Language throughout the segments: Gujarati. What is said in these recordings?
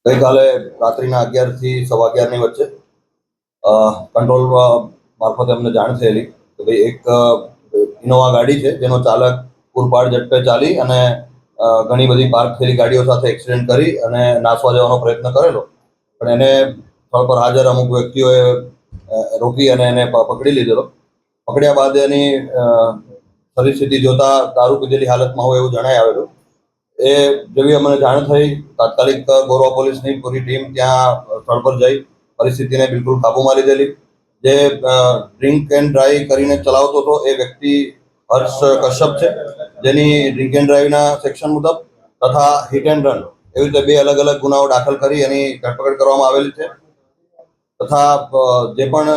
ગઈકાલે રાત્રિના 11 થી 11:15 વચ્ચે કંટ્રોલ મારફતે અમને જાણ થયેલી કે ભાઈ એક ઇનોવા ગાડી છે જેનો ચાલક પૂરપાડ ઝડપે ચાલી અને ઘણી બધી પાર્ક થયેલી ગાડીઓ સાથે એક્સિડન્ટ કરી અને નાસવા જવાનો પ્રયત્ન કરેલો, પણ એને સ્થળ પર હાજર અમુક વ્યક્તિઓએ રોકી અને એને પકડી લીધેલો. પકડ્યા બાદ એની શરીર સ્થિતિ જોતા દારૂ પીધેલી હાલતમાં હોય એવું જણાઈ આવેલું. એ જેવી અમને જાણ થઈ, તાત્કાલિક ગોરવા પોલીસની પૂરી ટીમ ત્યાં સ્થળ પર જઈ પરિસ્થિતિને બિલકુલ કાબૂમાં લીધેલી. જે ડ્રિંક એન્ડ ડ્રાઈવ કરીને ચલાવતો હતો એ વ્યક્તિ હર્ષ કશ્યપ છે, જેની ડ્રિંક એન્ડ ડ્રાઈવના સેક્શન મુજબ તથા હિટ એન્ડ રન એવી રીતે 2 અલગ અલગ ગુનાઓ દાખલ કરી એની ધરપકડ કરવામાં આવેલી છે. તથા જે પણ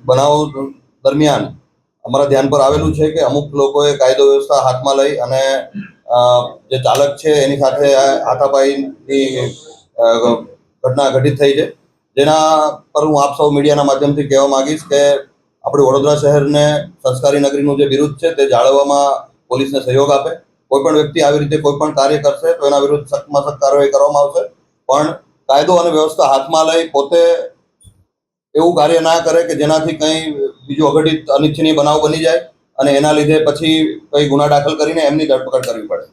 બનાવ દરમિયાન અમારા ધ્યાન પર આવેલું છે કે અમુક લોકોએ કાયદો વ્યવસ્થા હાથમાં લઈ અને જે ચાલક છે એની સાથે હાથાપાઈની ઘટના ઘટિત થઈ છે, જેના પર હું આપ સૌ મીડિયાના માધ્યમથી કહેવા માંગીશ કે આપણી વડોદરા શહેરને સંસ્કારી નગરીનું જે બિરુદ છે તે જાળવવામાં પોલીસને સહયોગ આપે. કોઈ પણ વ્યક્તિ આવી રીતે કોઈ પણ કાર્ય કરશે તો એના વિરુદ્ધ સખ્તમાં સખ્ત કાર્યવાહી કરવામાં આવશે, પણ કાયદો અને વ્યવસ્થા હાથમાં લઈ પોતે એવું કાર્ય ના કરે કે જેનાથી કંઈ બીજું અઘટિત અનિચ્છનીય બનાવ બની જાય અને એના લીધે પછી કંઈ ગુના દાખલ કરીને એમની ધરપકડ કરવી પડે.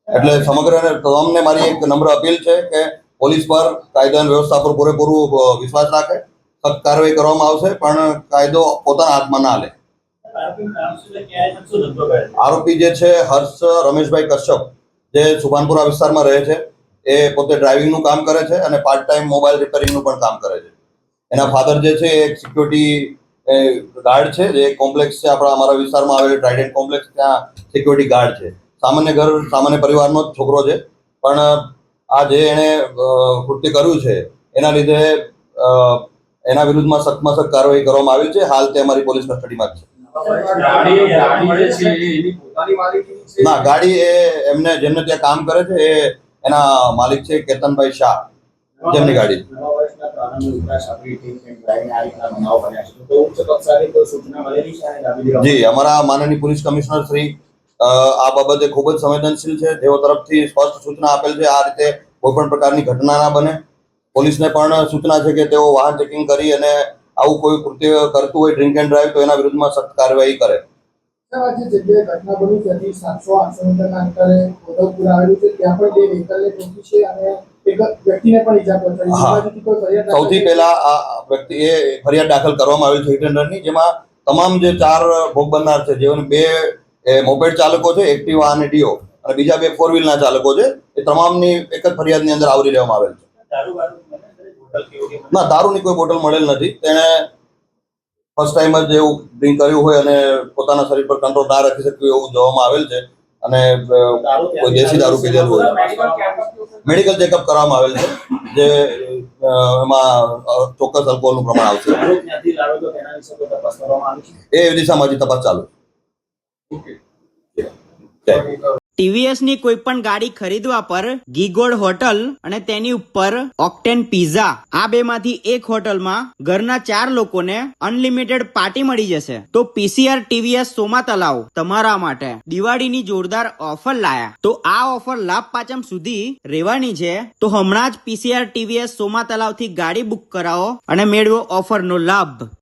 એટલે સમગ્ર તમામને મારી એક નમ્ર અપીલ છે કે પોલીસ પર કાયદા અને વ્યવસ્થા પર પૂરેપૂરું વિશ્વાસ રાખે. સખ્ત કાર્યવાહી કરવામાં આવશે, પણ કાયદો પોતાના હાથમાં ના લે. આરોપી જે છે હર્ષ રમેશભાઈ કશ્યપ, જે સુભાનપુરા વિસ્તારમાં રહે છે, એ પોતે ડ્રાઇવિંગનું કામ કરે છે અને પાર્ટ ટાઈમ મોબાઈલ રિપેરિંગનું પણ કામ કરે છે. એના ફાધર જે છે એક સિક્યોરિટી ગાર્ડ છે, જે કોમ્પ્લેક્સ છે આપણા અમારા વિસ્તારમાં આવેલ ટ્રાઇડન્ટ કોમ્પ્લેક્સ, ત્યાં સિક્યોરિટી ગાર્ડ છે. સામાન્ય ઘર સામાન્ય પરિવારનો જ છોકરો છે, પણ આ જે એણે કૃત્ય કર્યું છે એના લીધે એના વિરુદ્ધમાં સખ્તમાં સખ્ત કાર્યવાહી કરવામાં આવી છે. હાલ તે અમારી પોલીસ કસ્ટડીમાં જ છે. ના, ગાડી એ એમને જેમને ત્યાં કામ કરે છે એ એના માલિક છે કેતનભાઈ શાહ, જેમની ગાડી. જી, અમારા માનનીય પોલીસ કમિશનર શ્રી આ બાબતે ખૂબ જ સંવેદનશીલ છે. તેઓ તરફથી સ્પષ્ટ સૂચના આપેલ છે આ રીતે કોઈ પણ પ્રકારની ઘટના ના બને. પોલીસને પણ સૂચના છે કે તેઓ વાહન ચેકિંગ કરી અને આવું કોઈ કૃત્ય કરતું હોય ડ્રિંક એન્ડ ડ્રાઈવ તો એના વિરુદ્ધમાં સખ્ત કાર્યવાહી કરે. જે જગ્યાએ ઘટના બની હતી 700-800 મીટરના અંતરે ગોધવપુર આવેલું છે, ત્યાં પણ 2 વ્હીકલને ઠોકી છે અને એક વ્યક્તિને પણ ઈજા પહોંચાડી. સૌથી પહેલા આ વ્યક્તિએ ફરિયાદ દાખલ કરવામાં આવેલ છે હિટ એન્ડ રનની, જેમાં તમામ જે 4 ભોગ બનનાર છે, જેઓને 2 મોપેડ ચાલકો છે, એક્ટિવા અને ડીઓ, અને બીજા 2 4 વ્હીલના ચાલકો છે, એ તમામની એક જ ફરિયાદની અંદર આવરી લેવામાં આવેલ છે. ના, દારૂની કોઈ બોટલ મળેલ નથી. તેણે ફર્સ્ટ ટાઈમ જ એવું ડ્રિંક કર્યું હોય અને પોતાના શરીર પર કંટ્રોલ ના રાખી શક્યું એવું જોવામાં આવેલ છે અને કોઈ દેશી દારૂ પીધેલું હોય. મેડિકલ ચેકઅપ કરવામાં આવેલ છે, જે એમાં ચોક્કસ અલ્કોહોલનું પ્રમાણ આવશે. એ દિશામાં હજી તપાસ ચાલુ છે. ટીવીએસ ની કોઈ પણ ગાડી ખરીદવા પર ગીગોડ હોટલ અને તેની ઉપર ઓક્ટેન પિઝા, આ 2 માંથી એક હોટલમાં ઘરના 4 લોકોને અનલિમિટેડ પાર્ટી મળી જશે. તો પીસીઆર ટીવીએસ સોમા તલાવ તમારા માટે દિવાળીની જોરદાર ઓફર લાયા. તો આ ઓફર લાભ પાંચમ સુધી રહેવાની છે. તો હમણાં જ પીસીઆર ટીવીએસ સોમા તલાવ થી ગાડી બુક કરાવો અને મેળવો ઓફર નો લાભ.